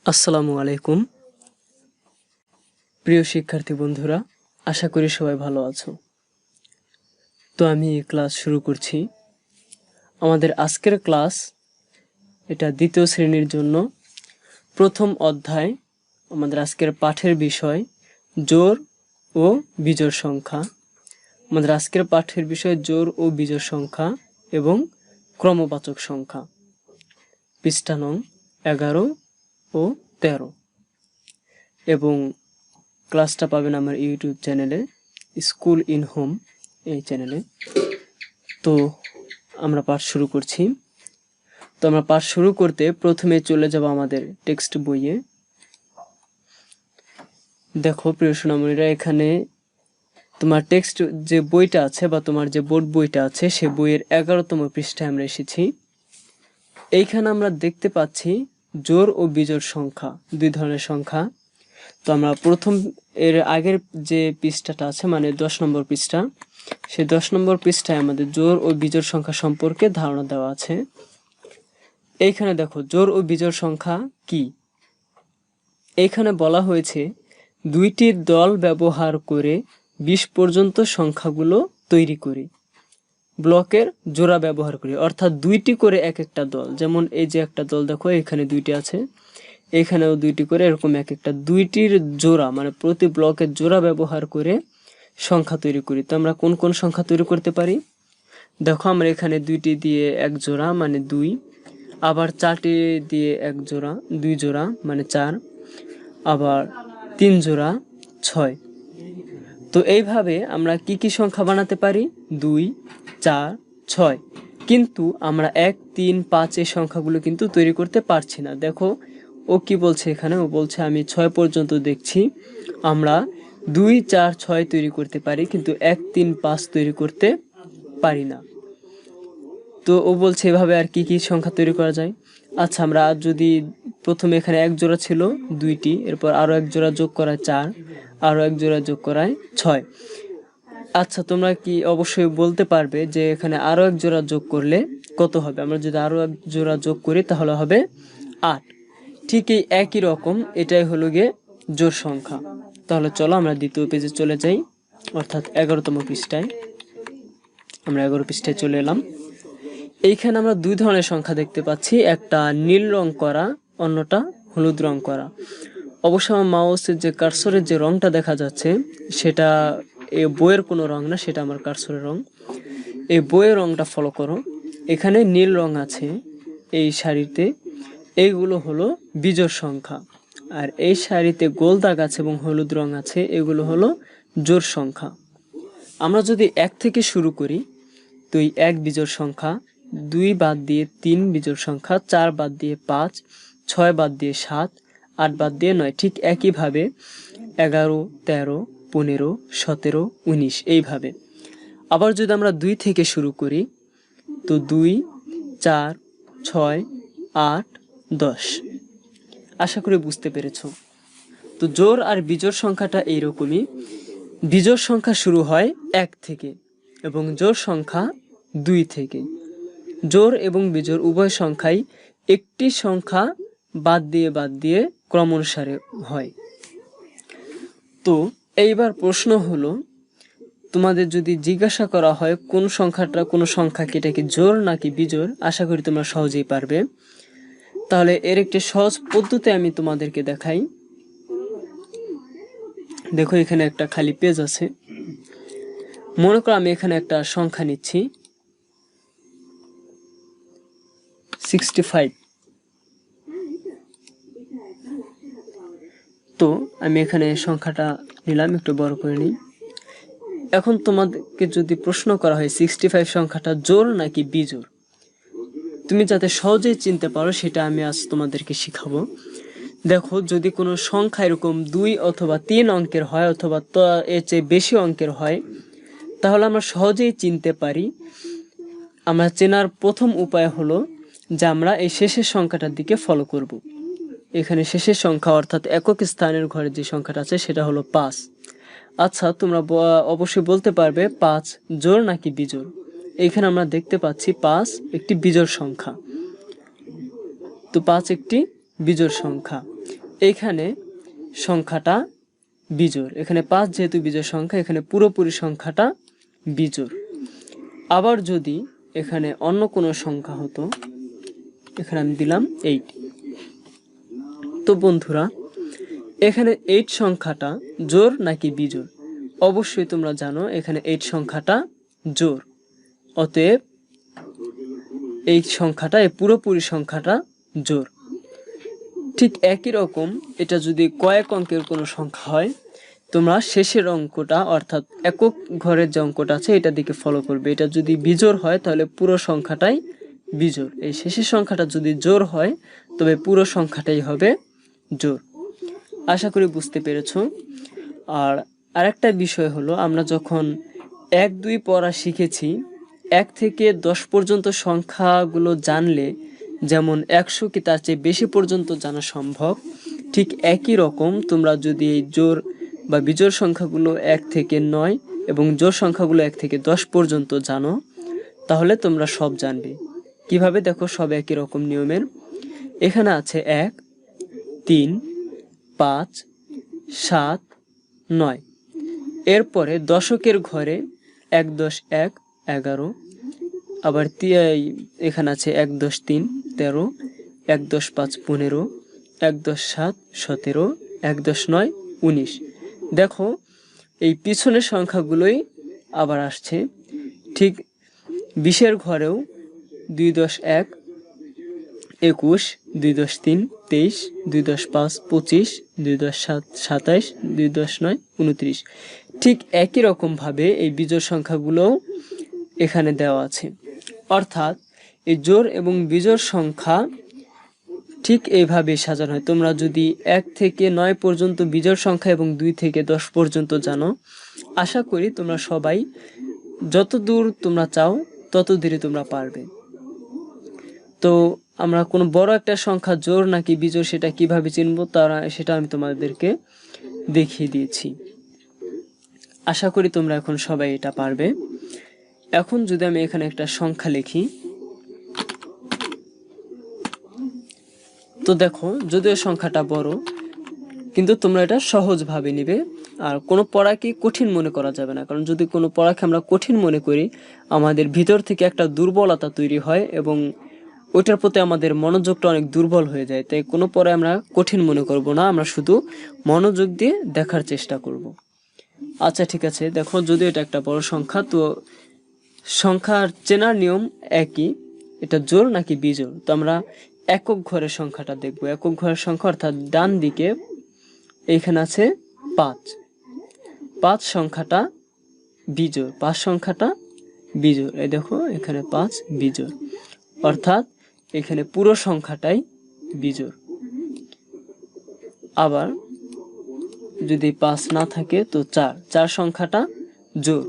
আসসালামু আলাইকুম প্রিয় শিক্ষার্থী বন্ধুরা, আশা করি সবাই ভালো আছো। তো আমি ক্লাস শুরু করছি। আমাদের আজকের ক্লাস এটা দ্বিতীয় শ্রেণীর জন্য প্রথম অধ্যায়। আমাদের আজকের পাঠের বিষয় জোড় ও বিজোড় সংখ্যা। আমাদের আজকের পাঠের বিষয় জোড় ও বিজোড় সংখ্যা এবং ক্রমবাচক সংখ্যা। পৃষ্ঠা নং 11 ও 13 এবং ক্লাসটা পাবেন আমার ইউটিউব চ্যানেলে স্কুল ইন হোম এই চ্যানেলে। তো আমরা পাঠ শুরু করছি। তো আমরা পাঠ শুরু করতে প্রথমে চলে যাব আমাদের টেক্সট বইয়ে। দেখো প্রিয় সোনামণিরা, এখানে তোমার টেক্সট যে বইটা আছে বা তোমার যে বোর্ড বইটা আছে সে বইয়ের 11তম পৃষ্ঠায় আমরা এসেছি। এইখানে আমরা দেখতে পাচ্ছি জোড় ও বিজোড় সংখ্যা, দুই ধরনের সংখ্যা। তো আমরা প্রথম এর আগের যে পৃষ্ঠাটা আছে মানে 10 নম্বর পৃষ্ঠা, সেই 10 নম্বর পৃষ্ঠায় আমাদের জোড় ও বিজোড় সংখ্যা সম্পর্কে ধারণা দেওয়া আছে। এইখানে দেখো জোড় ও বিজোড় সংখ্যা কি। এইখানে বলা হয়েছে দুইটি দল ব্যবহার করে 20 পর্যন্ত সংখ্যাগুলো তৈরি করি। ব্লকের জোড়া ব্যবহার করি, অর্থাৎ দুইটি করে এক একটা দল। যেমন এই যে একটা দল দেখো, এখানে দুইটি আছে, এখানেও দুইটি করে, এরকম এক একটা দুইটির জোড়া মানে প্রতি ব্লকের জোড়া ব্যবহার করে সংখ্যা তৈরি করি। তো আমরা কোন কোন সংখ্যা তৈরি করতে পারি দেখো, আমরা এখানে দুইটি দিয়ে এক জোড়া মানে 2, আবার 4টি দিয়ে এক জোড়া 2 জোড়া মানে 4, আবার 3 জোড়া 6। তো এইভাবে আমরা কি কি সংখ্যা বানাতে পারি 2, 4, 6। কিন্তু আমরা 1, 3, 5 এই সংখ্যাগুলো কিন্তু তৈরি করতে পারছি না। দেখো ও কি বলছে এখানে, ও বলছে আমি 6 পর্যন্ত দেখছি, আমরা 2, 4, 6 তৈরি করতে পারি কিন্তু 1, 3, 5 তৈরি করতে পারি না। তো ও বলছে এভাবে আর কি কি সংখ্যা তৈরি করা যায়। আচ্ছা, আমরা যদি প্রথমে এখানে এক জোড়া ছিল 2টি, এরপর আরো এক জোড়া যোগ করায় 4, আরো এক জোড়া যোগ করায় 6। আচ্ছা, তোমরা কি অবশ্যই বলতে পারবে যে এখানে আরো এক জোড়া যোগ করলে কত হবে। আমরা যদি আরো এক জোড়া যোগ করি তাহলে হবে 8। ঠিক এই একই রকম এটাই হলো গিয়ে জোড় সংখ্যা। তাহলে চলো আমরা দ্বিতীয় পেজে চলে যাই, অর্থাৎ 11তম পৃষ্ঠায়। আমরা 11 পৃষ্ঠায় চলে এলাম। এইখানে আমরা দুই ধরনের সংখ্যা দেখতে পাচ্ছি, একটা নীল রং করা, অন্যটা হলুদ রং করা। অবশ্য আমার মাউসের যে কার্সরের যে রংটা দেখা যাচ্ছে সেটা এই বইয়ের কোনো রং না, সেটা আমার কার্সরের রং। এই বইয়ের রংটা ফলো করো। এখানে নীল রং আছে এই সারিতে, এইগুলো হলো বিজোড় সংখ্যা। আর এই সারিতে গোল দাগ আছে এবং হলুদ রং আছে, এগুলো হলো জোড় সংখ্যা। আমরা যদি 1 থেকে শুরু করি তো এই 1 বিজোড় সংখ্যা, 2 বাদ দিয়ে 3 বিজোড় সংখ্যা, 4 বাদ দিয়ে 5, 6 বাদ দিয়ে 7, 8 বাদ দিয়ে 9। ঠিক একইভাবে 11, 13, 15, 17, 19 এইভাবে। আবার যদি আমরা 2 থেকে শুরু করি তো 2, 4, 6, 8, 10। আশা করি বুঝতে পেরেছো। তো জোড় আর বিজোড় সংখ্যাটা এইরকমই। বিজোড় সংখ্যা শুরু হয় 1 থেকে এবং জোড় সংখ্যা 2 থেকে। জোড় এবং বিজোড় উভয় সংখ্যাই একটি সংখ্যা বাদ দিয়ে ক্রম অনুসারে হয়। তো এইবার প্রশ্ন হলো, তোমাদের যদি জিজ্ঞাসা করা হয় কোন সংখ্যাটা, কোন সংখ্যা কি, এটা কি জোড় নাকি বিজোড়, আশা করি তোমরা সহজেই পারবে। তাহলে এর একটি সহজ পদ্ধতি আমি তোমাদেরকে দেখাই। দেখো এখানে একটা খালি পেজ আছে। মনে করো আমি এখানে একটা সংখ্যা নিচ্ছি 65। তো আমি এখানে সংখ্যাটা নিলাম, একটু বড় করে নিই। এখন তোমাদেরকে যদি প্রশ্ন করা হয় 65 সংখ্যাটা জোড় নাকি বিজোড়, তুমি যাতে সহজেই চিনতে পারো সেটা আমি আজ তোমাদেরকে শিখাবো। দেখো, যদি কোনো সংখ্যা এরকম 2 অথবা 3 অঙ্কের হয় অথবা এর চেয়ে বেশি অঙ্কের হয় তাহলে আমরা সহজেই চিনতে পারি। আমরা চেনার প্রথম উপায় হলো যে আমরা এই শেষের সংখ্যাটার দিকে ফলো করব। এখানে শেষের সংখ্যা অর্থাৎ একক স্থানের ঘরে যে সংখ্যাটা আছে সেটা হলো 5। আচ্ছা, তোমরা অবশ্যই বলতে পারবে 5 জোড় নাকি বিজোড়। এখানে আমরা দেখতে পাচ্ছি 5 একটি বিজোড় সংখ্যা। তো 5 একটি বিজোড় সংখ্যা। এখানে সংখ্যাটা বিজোড়, এখানে 5 যেহেতু বিজোড় সংখ্যা, এখানে পুরোপুরি সংখ্যাটা বিজোড়। আবার যদি এখানে অন্য কোনো সংখ্যা হতো, এখানে আমি দিলাম 8। তো বন্ধুরা, এখানে 8 সংখ্যাটা জোড় নাকি বিজোড়? অবশ্যই তোমরা জানো এখানে 8 সংখ্যাটা জোড়। অতএব এই সংখ্যাটা, এই পুরোপুরি সংখ্যাটা জোড়। ঠিক একই রকম এটা যদি কয়েক অঙ্কের কোনো সংখ্যা হয়, তোমরা শেষের অঙ্কটা অর্থাৎ একক ঘরের যে অঙ্কটা আছে এটা দিকে ফলো করবে। এটা যদি বিজোড় হয় তাহলে পুরো সংখ্যাটাই বিজোড়, এই শেষের সংখ্যাটা যদি জোড় হয় তবে পুরো সংখ্যাটাই হবে জোড়। আশা করি বুঝতে পেরেছো। আর আরেকটা বিষয় হলো, আমরা যখন 1 2 পড়া শিখেছি, 1 থেকে 10 পর্যন্ত সংখ্যাগুলো জানলে যেমন 100 কি তার চেয়ে বেশি পর্যন্ত জানা সম্ভব, ঠিক একই রকম তোমরা যদি এই জোড় বা বিজোড় সংখ্যাগুলো 1 থেকে 9 এবং জোড় সংখ্যাগুলো 1 থেকে 10 পর্যন্ত জানো, তাহলে তোমরা সব জানবে। কিভাবে? দেখো, সব একই রকম নিয়মের। এখানে আছে 1 3 5 7 9। এরপরে দশকের ঘরে 1 10 1 11, আবার এখানে আছে 1 10 3 13, 1 10 5 15, 1 10 7 17, 1 10 9 19। দেখো, এই পিছনের সংখ্যাগুলোই আবার আসছে। ঠিক 20-এর ঘরেও 2 10 1 21, 2 10 3 23, 2 10 5 25, 2 10 7 27, 2 10 9 29। ঠিক একই রকমভাবে এই বিজোড় সংখ্যাগুলোও এখানে দেওয়া আছে। অর্থাৎ এই জোড় এবং বিজোড় সংখ্যা ঠিক এইভাবে সাজানো হয়। তোমরা যদি 1 থেকে 9 পর্যন্ত বিজোড় সংখ্যা এবং 2 থেকে 10 পর্যন্ত জানো, আশা করি তোমরা সবাই যত দূর তোমরা চাও তত দূরে তোমরা পারবে। তো আমরা কোনো বড় একটা সংখ্যা জোড় নাকি বিজোড় সেটা কিভাবে চিনবো সেটা আমি তোমাদেরকে দেখিয়ে দিয়েছি। আশা করি তোমরা এখন সবাই এটা পারবে। এখন যদি আমি এখানে একটা সংখ্যা লিখি, তো দেখো, যদিও সংখ্যাটা বড় কিন্তু তোমরা এটা সহজভাবে নিবে। আর কোনো পড়াকে কঠিন মনে করা যাবে না, কারণ যদি কোনো পড়াকে আমরা কঠিন মনে করি আমাদের ভিতর থেকে একটা দুর্বলতা তৈরি হয় এবং ওইটার প্রতি আমাদের মনোযোগটা অনেক দুর্বল হয়ে যায়। তাই কোনো পড়ায় আমরা কঠিন মনে করব না, আমরা শুধু মনোযোগ দিয়ে দেখার চেষ্টা করব। আচ্ছা ঠিক আছে, দেখো, যদিও এটা একটা বড় সংখ্যা, তো সংখ্যার চেনার নিয়ম একই, এটা জোড় নাকি বিজোড়। তো আমরা একক ঘরের সংখ্যাটা দেখব। একক ঘরের সংখ্যা অর্থাৎ ডান দিকে এইখানে আছে 5। 5 সংখ্যাটা বিজোড়, 5 সংখ্যাটা বিজোড়। এই দেখো, এখানে 5 বিজোড়, অর্থাৎ এখানে পুরো সংখ্যাটাই বিজোড়। আবার যদি 5 না থাকে তো 4 সংখ্যাটা জোড়,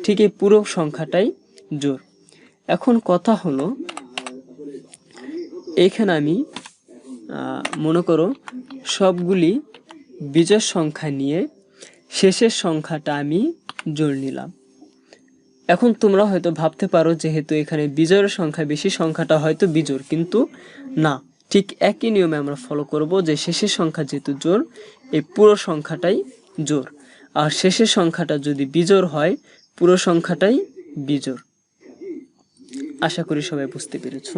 ঠিক এই পুরো সংখ্যাটাই জোড়। এখন কথা হলো, এইখানে আমি মনে করো সবগুলি বিজোড় সংখ্যা নিয়ে শেষের সংখ্যাটা আমি জোড় নিলাম। এখন তোমরা হয়তো ভাবতে পারো যেহেতু এখানে বিজোড়ের সংখ্যা বেশি, সংখ্যাটা হয়তো বিজোড়, কিন্তু না, ঠিক একই নিয়মে আমরা ফলো করব যে শেষের সংখ্যা যেহেতু জোড়, এই পুরো সংখ্যাটাই জোড়। আর শেষের সংখ্যাটা যদি বিজোড় হয়, পুরো সংখ্যাটাই বিজোড়। আশা করি সবাই বুঝতে পেরেছো।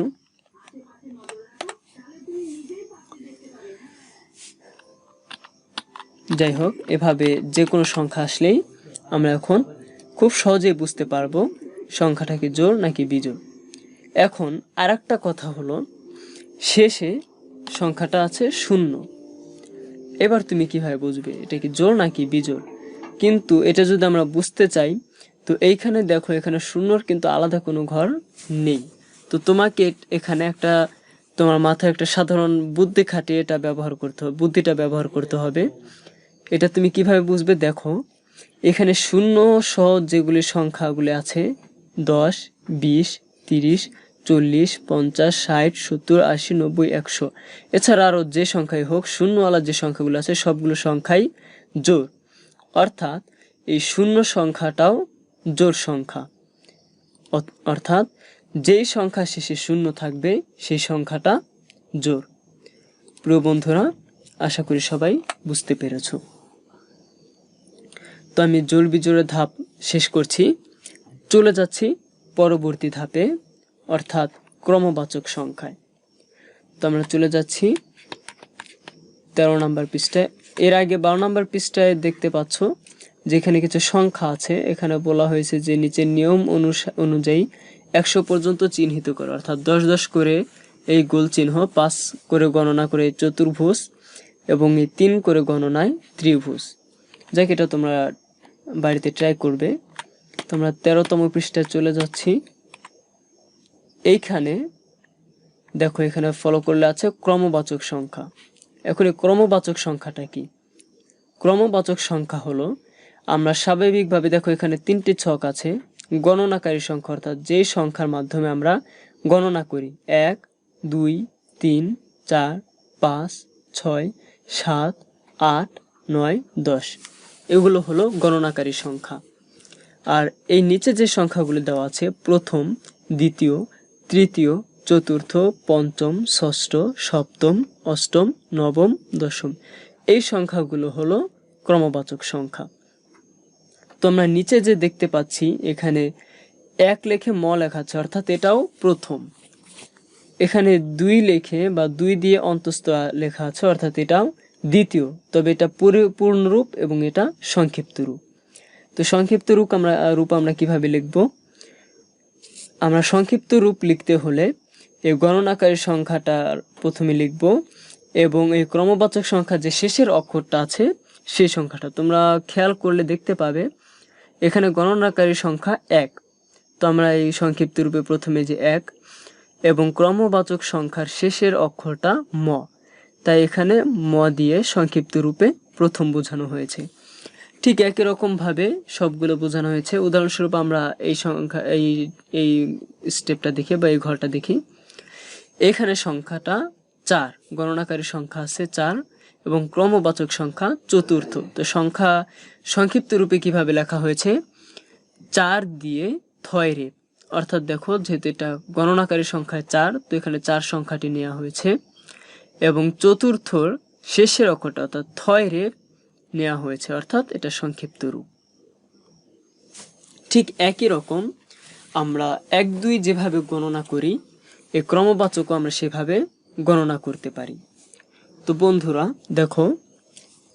যাই হোক, এভাবে যে কোনো সংখ্যা আসলেই আমরা এখন খুব সহজেই বুঝতে পারবো সংখ্যাটা কি জোড় নাকি বিজোড়। এখন আরেকটা কথা হলো, শেষে সংখ্যাটা আছে 0। এবার তুমি কিভাবে বুঝবে এটা কি জোড় নাকি বিজোড়? কিন্তু এটা যদি আমরা বুঝতে চাই, তো এইখানে দেখো, এখানে 0-র কিন্তু আলাদা কোনো ঘর নেই। তো তোমাকে এখানে তোমার মাথায় একটা সাধারণ বুদ্ধি খাটিয়ে বুদ্ধিটা ব্যবহার করতে হবে। এটা তুমি কিভাবে বুঝবে? দেখো, এখানে 0 সহ যেগুলি সংখ্যাগুলি আছে 10 20 30 40 50 60 70 80 90 100, এছাড়া আরো যে সংখ্যাই হোক, শূন্যওয়ালা যে সংখ্যাগুলো আছে সবগুলো সংখ্যাই জোড়। অর্থাৎ এই 0 সংখ্যাটাও জোড় সংখ্যা। অর্থাৎ যেই সংখ্যা শেষে 0 থাকবে সেই সংখ্যাটা জোড়। প্রিয় বন্ধুরা, আশা করি সবাই বুঝতে পেরেছো। তো আমি জোড় বিজোড়ের ধাপ শেষ করছি, চলে যাচ্ছি পরবর্তী ধাপে, অর্থাৎ ক্রমবাচক সংখ্যায়। তো আমরা চলে যাচ্ছি 13 নম্বর পৃষ্ঠায়। এর আগে 12 নম্বর পৃষ্ঠায় দেখতে পাচ্ছ যেখানে কিছু সংখ্যা আছে। এখানে বলা হয়েছে যে নিচের নিয়ম অনুযায়ী 100 পর্যন্ত চিহ্নিত করো, অর্থাৎ 10 10 করে এই গোল চিহ্ন, 5 করে গণনা করে চতুর্ভুজ এবং এই 3 করে গণনায় ত্রিভুজ। যাক, এটা তোমরা বাড়িতে ট্রাই করবে। তোমরা 13তম পৃষ্ঠায় চলে যাচ্ছি। এইখানে দেখো, এখানে ফলো করলে আছে ক্রমবাচক সংখ্যা। এখন এই ক্রমবাচক সংখ্যাটা কি? ক্রমবাচক সংখ্যা হলো, আমরা স্বাভাবিকভাবে দেখো এখানে 3টি ছক আছে, গণনাকারী সংখ্যা, অর্থাৎ যেই সংখ্যার মাধ্যমে আমরা গণনা করি 1 2 3 4 5 6 7 8 9 10, এগুলো হলো গণনাকারী সংখ্যা। আর এই নিচে যে সংখ্যাগুলো দেওয়া আছে, প্রথম, দ্বিতীয়, তৃতীয়, চতুর্থ, পঞ্চম, ষষ্ঠ, সপ্তম, অষ্টম, নবম, দশম, এই সংখ্যাগুলো হলো ক্রমবাচক সংখ্যা। তো আমরা নিচে যে দেখতে পাচ্ছি এখানে 1 লেখে ম লেখা আছে, অর্থাৎ এটাও প্রথম। এখানে 2 লেখে বা 2 দিয়ে অন্তস্থ লেখা আছে, অর্থাৎ এটাও দ্বিতীয়, তবে এটা পূর্ণরূপ এবং এটা সংক্ষিপ্ত রূপ। তো সংক্ষিপ্ত রূপ আমরা কিভাবে লিখব? আমরা সংক্ষিপ্ত রূপ লিখতে হলে এই গণনাকারী সংখ্যাটার প্রথমে লিখব এবং এই ক্রমবাচক সংখ্যা যে শেষের অক্ষরটা আছে সেই সংখ্যাটা তোমরা খেয়াল করলে দেখতে পাবে এখানে গণনাকারী সংখ্যা 1। তো আমরা এই সংক্ষিপ্ত রূপে প্রথমে যে 1 এবং ক্রমবাচক সংখ্যার শেষের অক্ষরটা ম, তাই এখানে ম দিয়ে সংক্ষিপ্ত রূপে প্রথম বোঝানো হয়েছে। ঠিক একই রকম ভাবে সবগুলো বোঝানো হয়েছে। উদাহরণস্বরূপ আমরা এই সংখ্যা এই স্টেপটা দেখি বা এই ঘরটা দেখি। এখানে সংখ্যাটা 4, গণনাকারী সংখ্যা আছে 4 এবং ক্রমবাচক সংখ্যা চতুর্থ। তো সংখ্যা সংক্ষিপ্ত রূপে কিভাবে লেখা হয়েছে? 4 দিয়ে থয়রে, অর্থাৎ দেখো যেহেতু এটা গণনাকারী সংখ্যায় 4, তো এখানে 4 সংখ্যাটি নেওয়া হয়েছে এবং চতুর্থর শেষের অক্ষরটা অর্থাৎ থয়রে নেওয়া হয়েছে, অর্থাৎ এটা সংক্ষিপ্ত রূপ। ঠিক একই রকম আমরা 1 2 যেভাবে গণনা করি, এই ক্রমবাচকও আমরা সেভাবে গণনা করতে পারি। তো বন্ধুরা দেখো,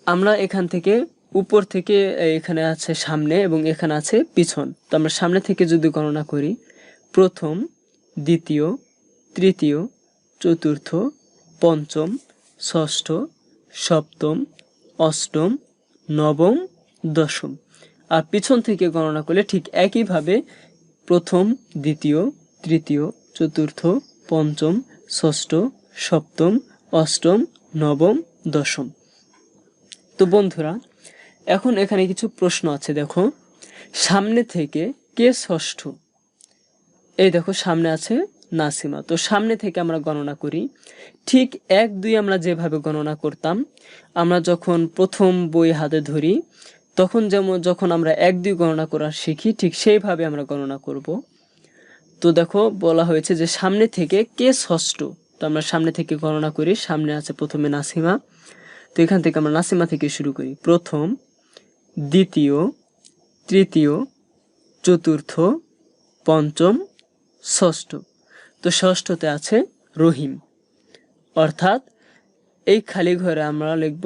আমরা এখান থেকে উপর থেকে এখানে আছে সামনে এবং এখানে আছে পিছন। তো আমরা সামনে থেকে যদি গণনা করি, প্রথম, দ্বিতীয়, তৃতীয়, চতুর্থ, পঞ্চম, ষষ্ঠ, সপ্তম, অষ্টম, নবম, দশম। আর পিছন থেকে গণনা করলে ঠিক একইভাবে প্রথম, দ্বিতীয়, তৃতীয়, চতুর্থ, পঞ্চম, ষষ্ঠ, সপ্তম, অষ্টম, নবম, দশম। তো বন্ধুরা এখন এখানে কিছু প্রশ্ন আছে। দেখো, সামনে থেকে কে ষষ্ঠ? এই দেখো সামনে আছে নাসিমা। তো সামনে থেকে আমরা গণনা করি ঠিক 1 2 আমরা যেভাবে গণনা করতাম, আমরা যখন প্রথম বই হাতে ধরি তখন যখন আমরা 1 2 গণনা করা শিখি, ঠিক সেইভাবে আমরা গণনা করব। তো দেখো বলা হয়েছে যে সামনে থেকে কে ষষ্ঠ। তো আমরা সামনে থেকে গণনা করি, সামনে আছে প্রথমে নাসিমা। তো এখান থেকে আমরা নাসিমা থেকে শুরু করি। প্রথম, দ্বিতীয়, তৃতীয়, চতুর্থ, পঞ্চম, ষষ্ঠ। তো ষষ্ঠতে আছে রহিম, অর্থাৎ এই খালি ঘরে আমরা লিখব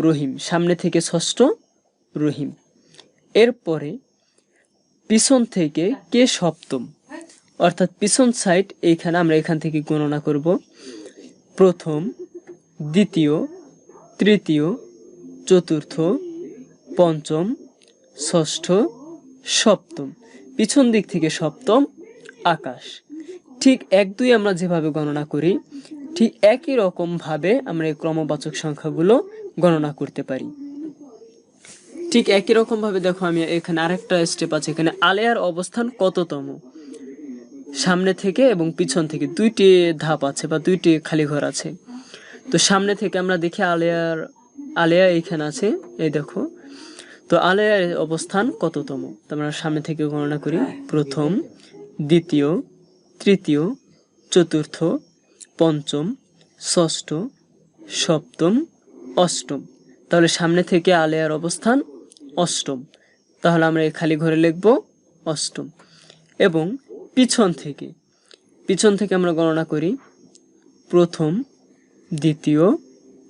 রহিম। সামনে থেকে ষষ্ঠ রহিম। এরপরে পিছন থেকে কে সপ্তম, অর্থাৎ পিছন সাইড এইখানে আমরা এখান থেকে গণনা করব। প্রথম, দ্বিতীয়, তৃতীয়, চতুর্থ, পঞ্চম, ষষ্ঠ, সপ্তম। পিছন দিক থেকে সপ্তম আকাশ। ঠিক 1 2 আমরা যেভাবে গণনা করি, ঠিক একই রকম ভাবে আমরা এই ক্রমবাচক সংখ্যাগুলো গণনা করতে পারি। ঠিক একই রকম ভাবে দেখো, আমি এখানে আরেকটা স্টেপ আছে। এখানে আলেয়ার অবস্থান কততম? সামনে থেকে এবং পিছন থেকে 2টি ধাপ আছে বা 2টি খালি ঘর আছে। তো সামনে থেকে আমরা দেখি আলেয়া এইখানে আছে, এই দেখো। তো আলেয়ার অবস্থান কততম? তো আমরা সামনে থেকে গণনা করি। প্রথম, দ্বিতীয়, তৃতীয়, চতুর্থ, পঞ্চম, ষষ্ঠ, সপ্তম, অষ্টম। তাহলে সামনে থেকে আলেয়ার অবস্থান অষ্টম, তাহলে আমরা এই খালি ঘরে লিখব অষ্টম। এবং পিছন থেকে আমরা গণনা করি প্রথম, দ্বিতীয়,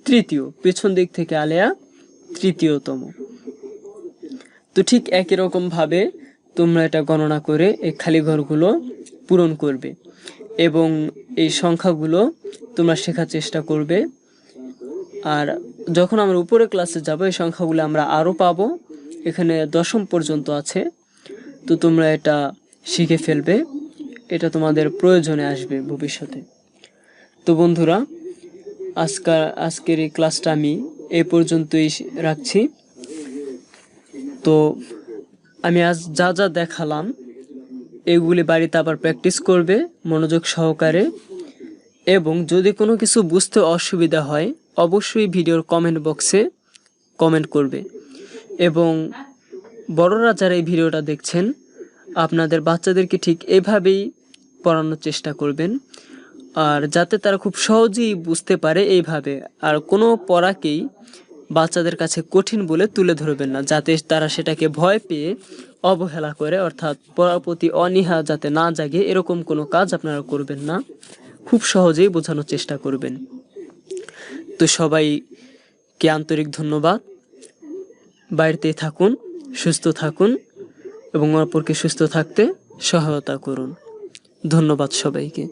তৃতীয়। পিছন দিক থেকে আলেয়া তৃতীয়তম। তো ঠিক একই রকম ভাবে তোমরা এটা গণনা করে এই খালি ঘরগুলো পূরণ করবে এবং এই সংখ্যাগুলো তোমরা শেখার চেষ্টা করবে। আর যখন আমরা উপরে ক্লাসে যাব এই সংখ্যাগুলো আমরা আরও পাবো, এখানে দশম পর্যন্ত আছে। তো তোমরা এটা শিখে ফেলবে, এটা তোমাদের প্রয়োজনে আসবে ভবিষ্যতে। তো বন্ধুরা, আজকের এই ক্লাসটা আমি এই পর্যন্তই রাখছি। তো আমি আজ যা যা দেখালাম এগুলি বাড়িতে আবার প্র্যাকটিস করবে মনোযোগ সহকারে, এবং যদি কোনো কিছু বুঝতে অসুবিধা হয় অবশ্যই ভিডিওর কমেন্ট বক্সে কমেন্ট করবে। এবং বড়রা যারা এই ভিডিওটা দেখছেন আপনাদের বাচ্চাদেরকে ঠিক এভাবেই পড়ানোর চেষ্টা করবেন, আর যাতে তারা খুব সহজেই বুঝতে পারে এইভাবে। আর কোনো পড়াকেই বাচ্চাদের কাছে কঠিন বলে তুলে ধরবেন না, যাতে তারা সেটাকে ভয় পেয়ে অবহেলা করে, অর্থাৎ পড়ার প্রতি অনীহা যাতে না জাগে এরকম কোনো কাজ আপনারা করবেন না, খুব সহজেই বোঝানোর চেষ্টা করবেন। তো সবাইকে আন্তরিক ধন্যবাদ। বাড়িতেই থাকুন, সুস্থ থাকুন এবং অপরকে সুস্থ থাকতে সহায়তা করুন। ধন্যবাদ সবাইকে।